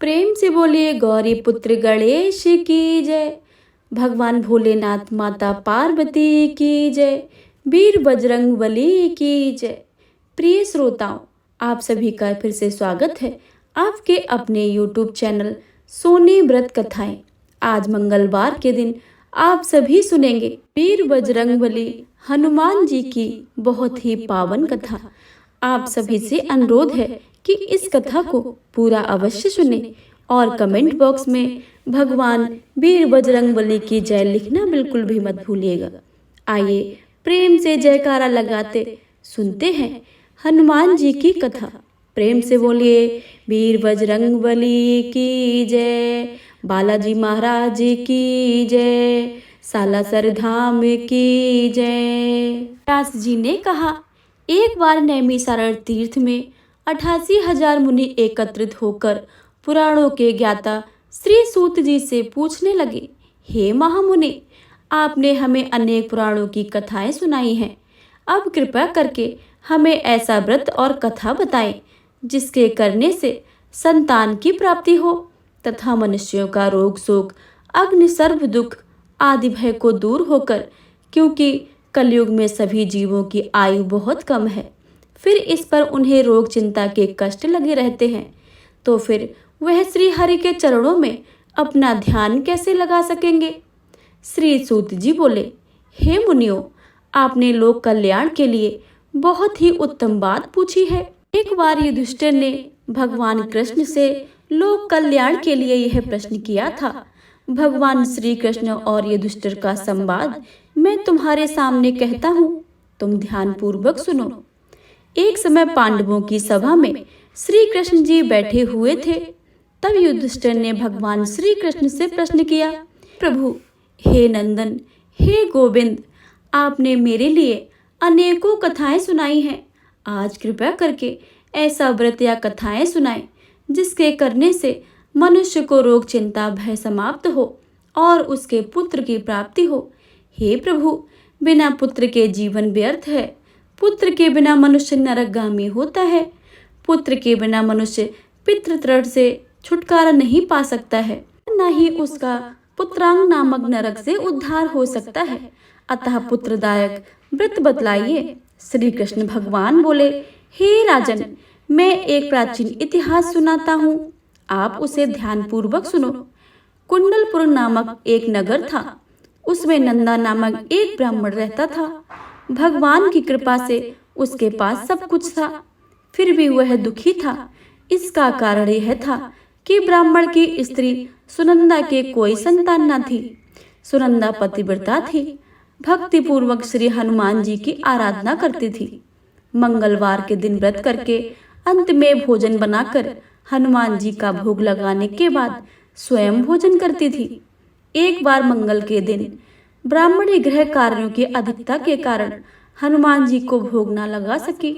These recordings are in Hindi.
प्रेम से बोलिए गौरी पुत्र गणेश की जय। भगवान भोलेनाथ माता पार्वती की जय। वीर बजरंग बली की जय। प्रिय श्रोताओं, आप सभी का फिर से स्वागत है आपके अपने YouTube चैनल सोनी व्रत कथाएं। आज मंगलवार के दिन आप सभी सुनेंगे वीर बजरंग बली हनुमान जी की बहुत ही पावन कथा। आप सभी से अनुरोध है कि इस कथा को पूरा अवश्य सुने और कमेंट बॉक्स में भगवान वीर बजरंग बली की जय लिखना बिल्कुल भी मत भूलिएगा। आइए प्रेम से जयकारा लगाते सुनते हैं हनुमान जी की कथा। प्रेम से बोलिए वीर बजरंग बली की जय। बालाजी महाराज की जय। सालासर धाम की जय। व्यास जी ने कहा, एक बार नैमिषारण्य तीर्थ में 88,000 मुनि एकत्रित होकर पुराणों के ज्ञाता श्री सूत जी से पूछने लगे, हे महामुनि, आपने हमें अनेक पुराणों की कथाएं सुनाई हैं। अब कृपा करके हमें ऐसा व्रत और कथा बताएं जिसके करने से संतान की प्राप्ति हो तथा मनुष्यों का रोग शोक अग्नि सर्व दुख आदि भय को दूर होकर, क्योंकि कलयुग में सभी जीवों की आयु बहुत कम है, फिर इस पर उन्हें रोग चिंता के कष्ट लगे रहते हैं, तो फिर वह श्री हरि के चरणों में अपना ध्यान कैसे लगा सकेंगे। श्री सूत जी बोले, हे मुनियों, आपने लोक कल्याण के लिए बहुत ही उत्तम बात पूछी है। एक बार युधिष्ठिर ने भगवान कृष्ण से लोक कल्याण के लिए यह प्रश्न किया था। भगवान श्री कृष्ण और युधिष्ठिर का संवाद मैं तुम्हारे सामने कहता हूँ, तुम ध्यान पूर्वक सुनो। एक समय पांडवों की सभा में श्री कृष्ण जी बैठे हुए थे। तब युधिष्ठिर ने भगवान श्री कृष्ण से प्रश्न किया, प्रभु, हे नंदन, हे गोविंद, आपने मेरे लिए अनेकों कथाएं सुनाई हैं। आज कृपया करके ऐसा व्रत या कथाएं सुनाएं जिसके करने से मनुष्य को रोग चिंता भय समाप्त हो और उसके पुत्र की प्राप्ति हो। हे प्रभु, बिना पुत्र के जीवन व्यर्थ है। पुत्र के बिना मनुष्य नरकगामी होता है। पुत्र के बिना मनुष्य पितृतृण से छुटकारा नहीं पा सकता है, न ही उसका पुत्रांग नामक नरक से उद्धार हो सकता है। अतः पुत्रदायक व्रत बतलाइए। श्री कृष्ण भगवान बोले, हे राजन, मैं एक प्राचीन इतिहास सुनाता हूँ, आप उसे ध्यान पूर्वक सुनो। कुंडलपुर नामक एक नगर था। उसमें नंदा नामक एक ब्राह्मण रहता था। भगवान की कृपा से उसके पास सब कुछ था, फिर भी वह दुखी था। इसका कारण यह था कि ब्राह्मण की स्त्री सुनंदा के कोई संतान न थी। सुनंदा पतिव्रता थी, भक्ति पूर्वक श्री हनुमान जी की आराधना करती थी। मंगलवार के दिन व्रत करके अंत में भोजन बनाकर हनुमान जी का भोग लगाने के बाद स्वयं भोजन करती थी। एक बार मंगल के दिन ब्राह्मणी गृह कार्यों की अधिकता के कारण हनुमान जी को भोग न लगा सकी,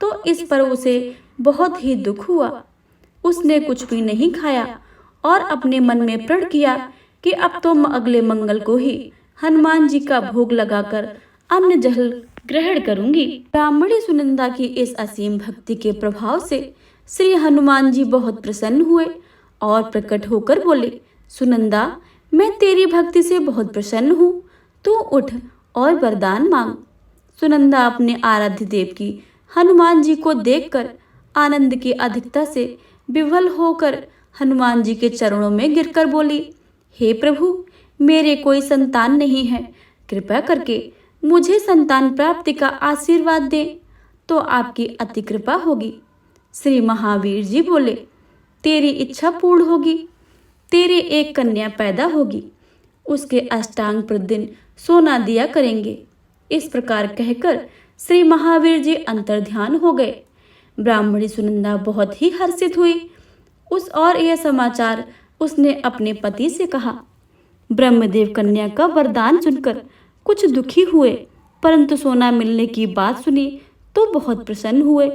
तो इस पर उसे बहुत ही दुख हुआ। उसने कुछ भी नहीं खाया और अपने मन में प्रण किया कि अब तो अगले मंगल को ही हनुमान जी का भोग लगाकर अन्न जल ग्रहण करूंगी। ब्राह्मणी सुनंदा की इस असीम भक्ति के प्रभाव से श्री हनुमान जी बहुत प्रसन्न हुए और प्रकट होकर बोले, सुनंदा, मैं तेरी भक्ति से बहुत प्रसन्न हूँ, तू उठ और वरदान मांग। सुनंदा अपने आराध्य देव की हनुमान जी को देखकर आनंद की अधिकता से विह्वल होकर हनुमान जी के चरणों में गिरकर बोली, हे प्रभु, मेरे कोई संतान नहीं है, कृपया करके मुझे संतान प्राप्ति का आशीर्वाद दें, तो आपकी अति कृपा होगी। श्री महावीर जी बोले, तेरी इच्छा पूर्ण होगी। तेरे एक कन्या पैदा होगी, उसके अष्टांग प्रतिदिन सोना दिया करेंगे। इस प्रकार कहकर श्री महावीर जी अंतर्ध्यान हो गए। ब्राह्मणी सुनंदा बहुत ही हर्षित हुई। यह समाचार उसने अपने पति से कहा। ब्रह्मदेव कन्या का वरदान सुनकर कुछ दुखी हुए, परंतु सोना मिलने की बात सुनी तो बहुत प्रसन्न हुए।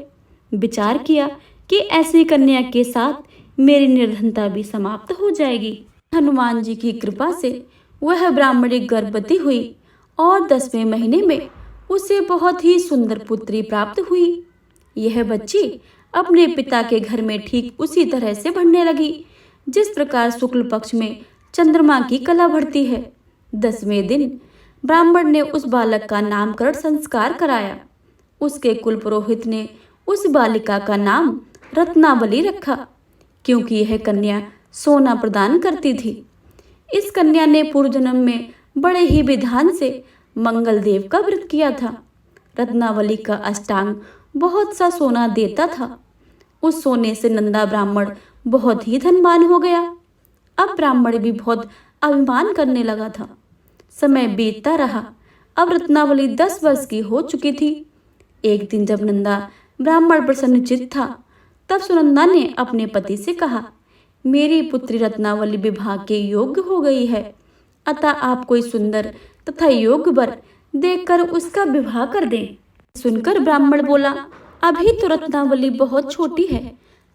विचार किया कि ऐसी कन्या के साथ मेरी निर्धनता भी समाप्त हो जाएगी। हनुमान जी की कृपा से वह ब्राह्मणी गर्भवती हुई और 10वें महीने में उसे बहुत ही सुंदर पुत्री प्राप्त हुई। यह बच्ची अपने पिता के घर में ठीक उसी तरह से बढ़ने लगी जिस प्रकार शुक्ल पक्ष में चंद्रमा की कला बढ़ती है। 10वें दिन ब्राह्मण ने उस बालक का नामकरण संस्कार कराया। उसके कुल पुरोहित ने उस बालिका का नाम रत्नावली रखा, क्योंकि यह कन्या सोना प्रदान करती थी। इस कन्या ने पूर्व जन्म में बड़े ही विधान से मंगल देव का व्रत किया था। रत्नावली का अष्टांग बहुत सा सोना देता था। उस सोने से नंदा ब्राह्मण बहुत ही धनवान हो गया। अब ब्राह्मण भी बहुत अभिमान करने लगा था। समय बीतता रहा। अब रत्नावली 10 वर्ष की हो चुकी थी। एक दिन जब नंदा ब्राह्मण प्रसन्नचित्त था, तब सुनंदा ने अपने पति से कहा, मेरी पुत्री रत्नावली विवाह के योग्य हो गई है, अतः आप कोई सुंदर तथा योग्य वर देखकर उसका विवाह कर दें। सुनकर ब्राह्मण बोला, अभी तो रत्नावली बहुत छोटी है।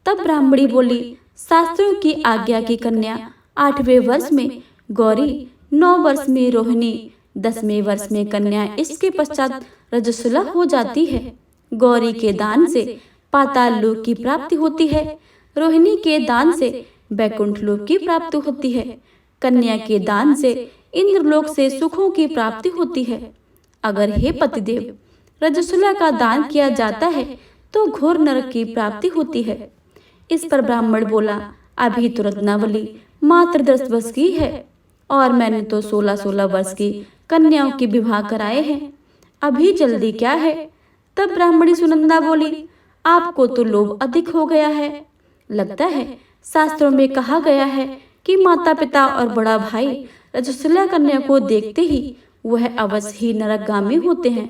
तब ब्राह्मणी बोली, शास्त्रों की आज्ञा की कन्या 8वें वर्ष में गौरी, 9 वर्ष में रोहिणी, 10वें वर्ष में कन्या, इसके पश्चात रजस्वला हो जाती है। गौरी के दान से पाताल लोक की प्राप्ति होती है, रोहिणी के दान से बैकुंठ लोक की प्राप्ति होती है, कन्या के दान से इंद्रलोक से सुखों की प्राप्ति होती है। अगर हे पतिदेव रजस्वला का दान किया जाता है तो घोर नरक की प्राप्ति होती है। इस पर ब्राह्मण बोला, अभी तो रत्नावली मात्र 10 वर्ष की है और मैंने तो 16-16 वर्ष की कन्याओं की विवाह कराए हैं, अभी जल्दी क्या है। तब ब्राह्मणी सुनंदा बोली, आपको तो लोभ अधिक हो गया है। लगता है शास्त्रों में कहा गया है कि माता पिता और बड़ा भाई रजस्वला कन्या को देखते ही वह अवश्य ही नरकगामी होते हैं।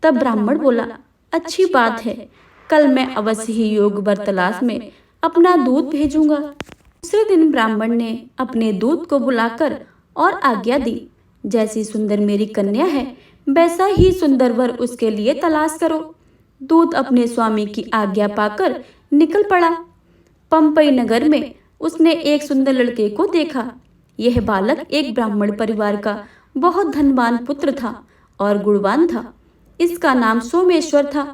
तब ब्राह्मण बोला, अच्छी बात है, कल मैं अवश्य ही योग वर तलाश में अपना दूध भेजूंगा। दूसरे दिन ब्राह्मण ने अपने दूत को बुलाकर और आज्ञा दी, जैसी सुंदर मेरी कन्या है वैसा ही सुंदर वर उसके लिए तलाश करो। दूत अपने स्वामी की आज्ञा पाकर निकल पड़ा। पंपई नगर में उसने एक सुंदर लड़के को देखा। यह बालक एक ब्राह्मण परिवार का बहुत धनवान पुत्र था और गुणवान था। इसका नाम सोमेश्वर था।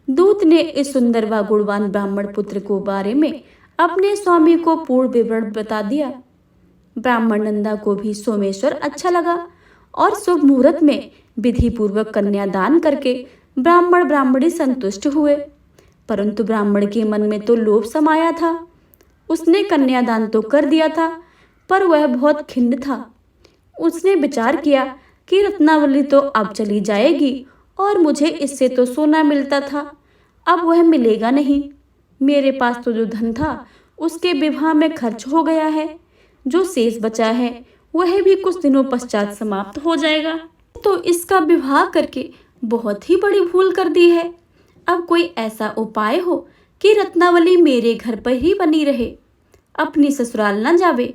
दूत ने इस सुंदर व गुणवान ब्राह्मण पुत्र को बारे में अपने स्वामी को पूर्ण विवरण बता दिया। ब्राह्मण नंदा को भी सोमेश्वर अच्छा लगा और शुभ मुहूर्त में विधि पूर्वक कन्यादान करके ब्राह्मण ब्राह्मणी संतुष्ट हुए। परंतु ब्राह्मण के मन में तो लोभ समाया था। उसने कन्यादान तो कर दिया था, पर वह बहुत खिन्न था। उसने विचार किया कि रत्नावली तो अब चली जाएगी और मुझे इससे तो सोना मिलता था, अब वह मिलेगा नहीं। मेरे पास तो जो धन था उसके विवाह में खर्च हो गया है, जो शेष बचा है वह भी कुछ दिनों पश्चात समाप्त हो जाएगा। तो इसका विवाह करके बहुत ही बड़ी भूल कर दी है। अब कोई ऐसा उपाय हो कि रत्नावली मेरे घर पर ही बनी रहे, अपनी ससुराल न जावे।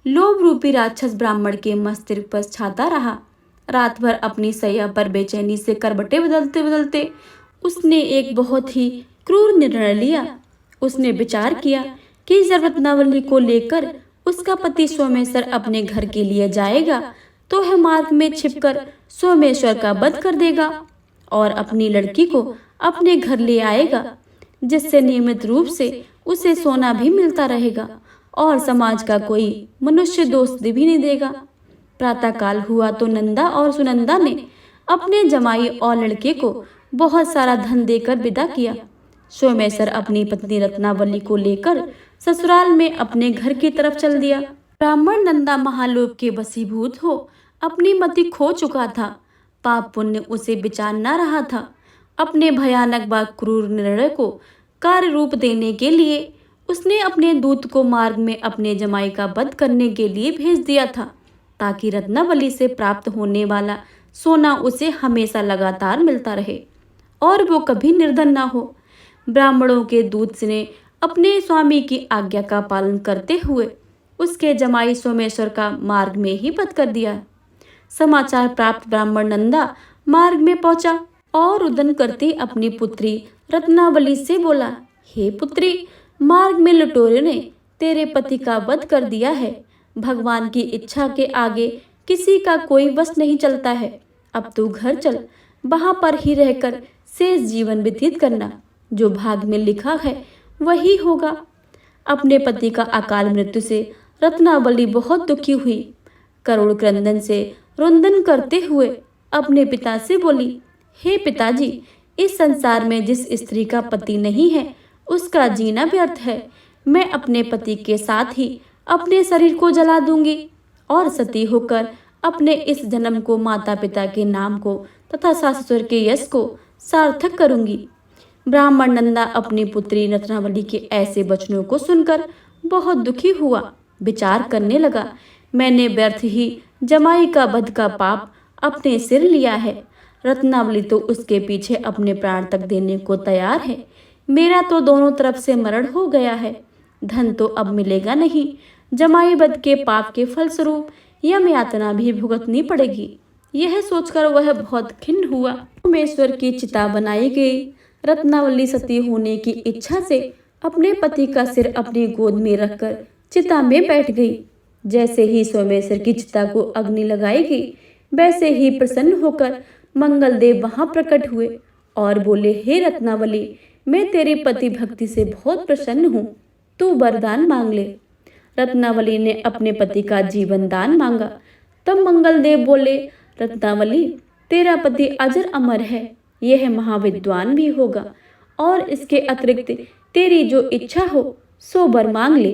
लोभ रूपी राक्षस ब्राह्मण के मस्तिष्क पर छाता रहा। रात भर अपनी सैया पर बेचैनी से करवटें बदलते बदलते उसने एक बहुत ही क्रूर निर्णय लिया। उसने विचार किया कि जब रत्नावली को लेकर उसका पति सोमेश्वर अपने घर के लिए जाएगा तो वह मार्ग में छिपकर सोमेश्वर का वध कर देगा और अपनी लड़की को अपने घर ले आएगा, जिससे नियमित रूप से उसे सोना भी मिलता रहेगा और समाज का कोई मनुष्य दोष भी नहीं देगा। प्रातःकाल हुआ तो नंदा और सुनंदा ने अपने जमाई और लड़के को बहुत सारा धन देकर विदा किया। सोमेश्वर अपनी पत्नी रत्नावली को लेकर ससुराल में अपने घर की तरफ चल दिया। ब्राह्मण नंदा महालोक के वशीभूत हो अपनी मति खो चुका था। पाप पुण्य उसे विचार न रहा था। अपने भयानक व क्रूर निर्णय को कार्य रूप देने के लिए उसने अपने दूत को मार्ग में अपने जमाई का वध करने के लिए भेज दिया था, ताकि रत्नावली से प्राप्त होने वाला सोना उसे हमेशा लगातार मिलता रहे और वो कभी निर्धन न हो। ब्राह्मणों के दूत ने अपने स्वामी की आज्ञा का पालन करते हुए उसके जमाई सोमेश्वर का मार्ग में ही वध कर दिया। समाचार प्राप्त ब्राह्मण नंदा मार्ग में पहुंचा और रुदन करती अपनी पुत्री रत्नावली से बोला, हे पुत्री, मार्ग में लुटेरों ने तेरे पति का वध कर दिया है। भगवान की इच्छा के आगे किसी का कोई वश नहीं चलता है। अब तू घर चल, वहां पर ही रहकर शेष जीवन व्यतीत करना। जो भाग में लिखा है वही होगा। अपने पति का अकाल मृत्यु से रत्नावली बहुत दुखी हुई। करुण क्रंदन से रुंदन करते हुए अपने पिता से बोली, हे पिताजी, इस संसार में जिस स्त्री का पति नहीं है उसका जीना व्यर्थ है। मैं अपने पति के साथ ही अपने शरीर को जला दूंगी और सती होकर अपने इस जन्म को माता पिता के नाम को तथा सास ससुर के यश को सार्थक करूंगी। ब्राह्मण नंदा अपनी पुत्री रत्नावली के ऐसे वचनों को सुनकर बहुत दुखी हुआ। विचार करने लगा, मैंने व्यर्थ ही जमाई का वध का पाप अपने सिर लिया है। रत्नावली तो उसके पीछे अपने प्राण तक देने को तैयार है। मेरा तो दोनों तरफ से मरण हो गया है। धन तो अब मिलेगा नहीं। जमाई वध के पाप के फलस्वरूप यम यातना भी भुगतनी पड़ेगी। यह सोचकर वह बहुत खिन्न हुआ। सोमेश्वर की चिता बनाई गई। रत्नावली सती होने की इच्छा से अपने पति का सिर अपनी गोद में रखकर चिता में बैठ गई। जैसे ही सोमेश्वर की चिता को अग्नि लगाई गई, वैसे ही प्रसन्न होकर मंगलदेव वहां प्रकट हुए और बोले, हे रत्नावली, मैं तेरी पति भक्ति से बहुत प्रसन्न हूँ, तू वरदान मांग ले। रत्नावली ने अपने पति का जीवन दान मांगा। तब मंगलदेव बोले, रत्नावली, तेरा पति अजर अमर है, यह महाविद्वान भी होगा और इसके अतिरिक्त तेरी जो इच्छा हो सो वर मांग ले।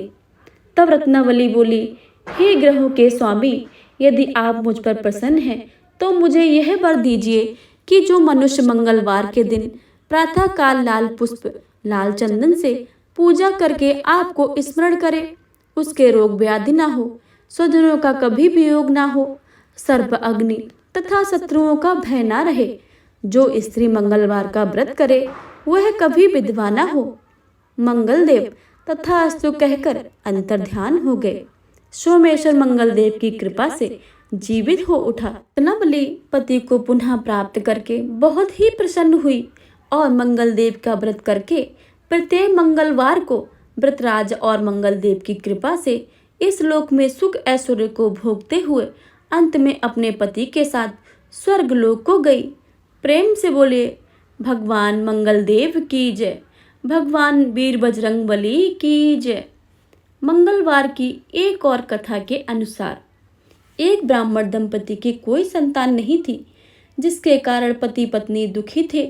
तब रत्नावली बोली, हे ग्रहों के स्वामी, यदि आप मुझ पर प्रसन्न हैं तो मुझे यह वर दीजिए कि जो मनुष्य मंगलवार के दिन प्रातः काल लाल पुष्प लाल चंदन से पूजा करके आपको स्मरण करे, उसके रोग व्याधि ना हो, स्वजनों का कभी वियोग ना हो, सर्प अग्नि तथा शत्रुओं का भय ना रहे। जो स्त्री मंगलवार का व्रत करे वह कभी विधवा ना हो। मंगलदेव तथास्तु कहकर अंतर्ध्यान हो गए। सोमेश्वर मंगलदेव की कृपा से जीवित हो उठा। रत्नावली पति को पुनः प्राप्त करके बहुत ही प्रसन्न हुई और मंगलदेव का व्रत करके प्रत्येक मंगलवार को व्रतराज और मंगलदेव की कृपा से इस लोक में सुख ऐश्वर्य को भोगते हुए अंत में अपने पति के साथ स्वर्ग लोक को गई। प्रेम से बोले, भगवान मंगलदेव की जय, भगवान वीर बजरंगबली की जय। मंगलवार की एक और कथा के अनुसार एक ब्राह्मण दंपति की कोई संतान नहीं थी, जिसके कारण पति पत्नी दुखी थे।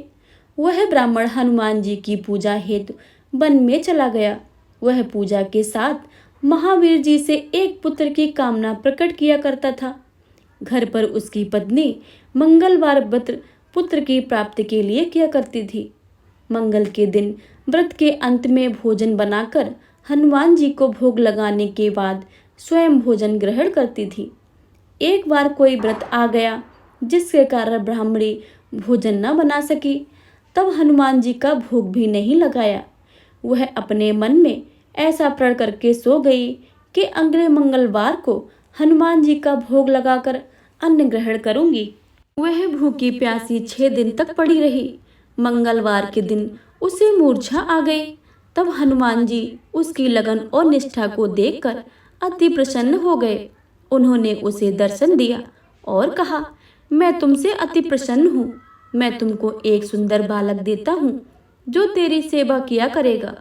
वह ब्राह्मण हनुमान जी की पूजा हेतु वन में चला गया। वह पूजा के साथ महावीर जी से एक पुत्र की कामना प्रकट किया करता था। घर पर उसकी पत्नी मंगलवार व्रत पुत्र की प्राप्ति के लिए किया करती थी। मंगल के दिन व्रत के अंत में भोजन बनाकर हनुमान जी को भोग लगाने के बाद स्वयं भोजन ग्रहण करती थी। एक बार कोई व्रत आ गया जिसके कारण ब्राह्मणी भोजन न बना सकी। तब हनुमान जी का भोग भी नहीं लगाया। वह अपने मन में ऐसा प्रण करके सो गई कि अगले मंगलवार को हनुमान जी का भोग लगाकर अन्न ग्रहण करूंगी। वह भूखी प्यासी 6 दिन तक पड़ी रही। मंगलवार के दिन उसे मूर्छा आ गई। तब हनुमान जी उसकी लगन और निष्ठा को देखकर अति प्रसन्न हो गए। उन्होंने उसे दर्शन दिया और कहा, मैं तुमसे अति प्रसन्न हूँ। मैं तुमको एक सुंदर बालक देता हूँ जो तेरी सेवा किया करेगा।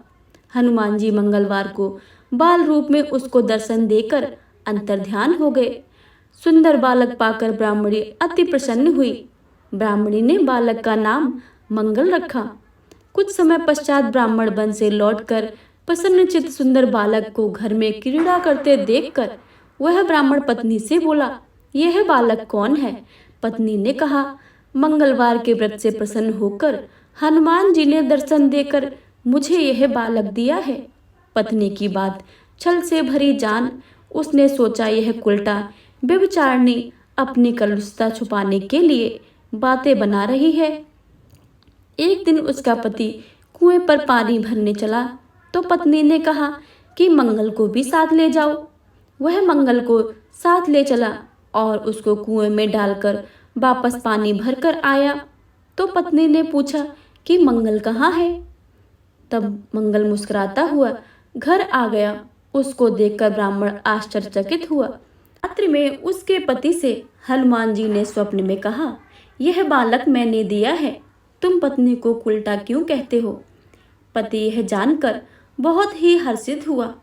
हनुमान जी मंगलवार को बाल रूप में उसको दर्शन देकर अंतर्ध्यान हो गए। सुंदर बालक पाकर ब्राह्मणी अति प्रसन्न हुई। ब्राह्मणी ने बालक का नाम मंगल रखा। कुछ समय पश्चात ब्राह्मण वन से लौटकर प्रसन्नचित्त सुंदर बालक को घर में क्रीड़ा करते देखकर वह ब्राह्मण पत्नी से बोला, यह बालक कौन है? पत्नी ने कहा, मंगलवार के व्रत से प्रसन्न होकर हनुमान जी ने दर्शन देकर मुझे यह बालक दिया है। पत्नी की बात छल से भरी जान उसने सोचा यह उल्टा व्यभिचारिणी अपनी कलुषता छुपाने के लिए बातें बना रही है। एक दिन उसका पति कुएं पर पानी भरने चला तो पत्नी ने कहा कि मंगल को भी साथ ले जाओ। वह मंगल को साथ ले चला और उसको कुएं में डालकर वापस पानी भरकर आया। तो पत्नी ने पूछा कि मंगल कहाँ है? तब मंगल मुस्कुराता हुआ घर आ गया। उसको देखकर ब्राह्मण आश्चर्यचकित हुआ। रात्रि में उसके पति से हनुमान जी ने स्वप्न में कहा, यह बालक मैंने दिया है, तुम पत्नी को उल्टा क्यों कहते हो? पति यह जानकर बहुत ही हर्षित हुआ।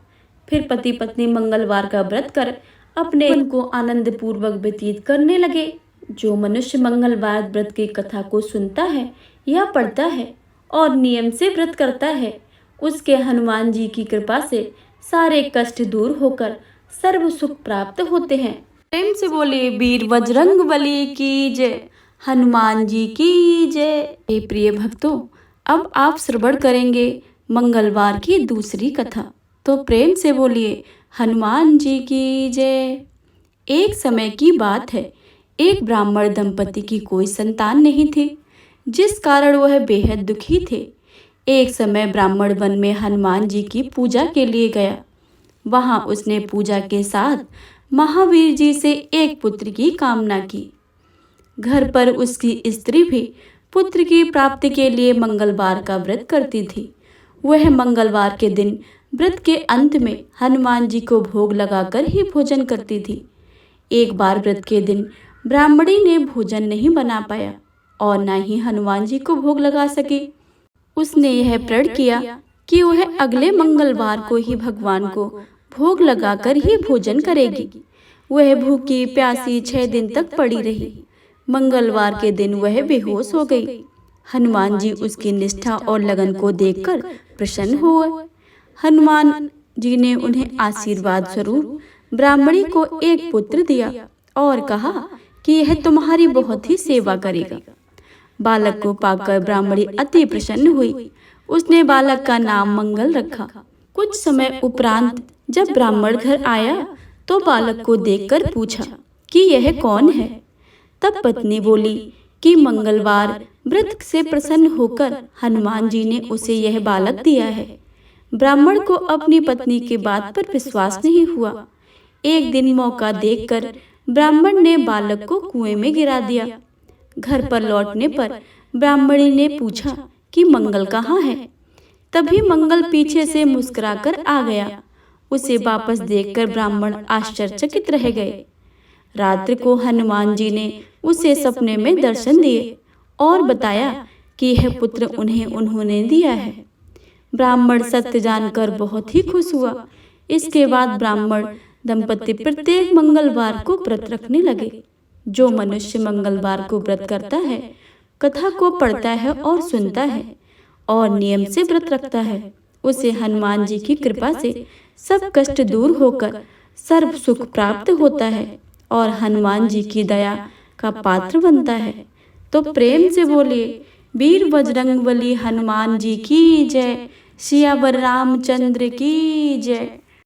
फिर पति पत्नी मंगलवार का व्रत कर अपने दिन को आनंद पूर्वक व्यतीत करने लगे। जो मनुष्य मंगलवार व्रत की कथा को सुनता है या पढ़ता है और नियम से व्रत करता है, उसके हनुमान जी की कृपा से सारे कष्ट दूर होकर सर्व सुख प्राप्त होते हैं। प्रेम से बोले वीर बजरंग बली की जय, हनुमान जी की जय। हे प्रिय भक्तों, अब आप श्रवण करेंगे मंगलवार की दूसरी कथा। तो प्रेम से बोलिए हनुमान जी की जय। एक समय की बात है, एक ब्राह्मण दंपति की कोई संतान नहीं थी, जिस कारण वह बेहद दुखी थे। एक समय ब्राह्मण वन में हनुमान जी की पूजा के लिए गया। वहां उसने पूजा के साथ महावीर जी से एक पुत्र की कामना की। घर पर उसकी स्त्री भी पुत्र की प्राप्ति के लिए मंगलवार का व्रत करती थी। वह मंगलवार के दिन व्रत के अंत में हनुमान जी को भोग लगाकर ही भोजन करती थी। एक बार व्रत के दिन ब्राह्मणी ने भोजन नहीं बना पाया और न ही हनुमान जी को भोग लगा सकी। उसने यह प्रण किया कि वह अगले मंगलवार को ही भगवान को भोग लगाकर ही भोजन करेगी। वह भूखी प्यासी 6 दिन तक पड़ी रही। मंगलवार के दिन वह बेहोश हो गई। हनुमान जी उसकी निष्ठा और लगन को देखकर प्रसन्न हुए। हनुमान जी ने उन्हें आशीर्वाद स्वरूप ब्राह्मणी को एक पुत्र दिया और कहा कि यह तुम्हारी बहुत ही सेवा करेगा। बालक को पाकर ब्राह्मणी अति प्रसन्न हुई। उसने बालक का नाम मंगल रखा। कुछ समय उपरांत जब ब्राह्मण घर आया तो बालक को देखकर पूछा कि यह कौन है। तब पत्नी बोली कि मंगलवार व्रत से प्रसन्न होकर हनुमान जी ने उसे यह बालक दिया है। ब्राह्मण को अपनी पत्नी की बात पर विश्वास नहीं हुआ। एक दिन मौका देखकर ब्राह्मण ने बालक को कुएं में गिरा दिया। घर पर लौटने पर ब्राह्मणी ने पूछा कि मंगल कहाँ है। तभी मंगल पीछे से मुस्कुराकर आ गया। उसे वापस देखकर ब्राह्मण आश्चर्यचकित रह गए। रात्रि को हनुमान जी ने उसे सपने में दर्शन दिए और बताया कि यह पुत्र उन्होंने दिया है। ब्राह्मण सत्य जानकर बहुत ही खुश हुआ। इसके बाद ब्राह्मण दंपति प्रत्येक मंगलवार को व्रत रखने लगे। जो मनुष्य मंगलवार को व्रत करता है, कथा को पढ़ता है और सुनता है और नियम से व्रत रखता है, उसे हनुमान जी की कृपा से सब कष्ट दूर होकर सर्व सुख प्राप्त होता है और हनुमान जी की दया का पात्र बनता है। तो प्रेम से बोलिए वीर बजरंग बली हनुमान जी की जय, सियावर रामचंद्र की जय।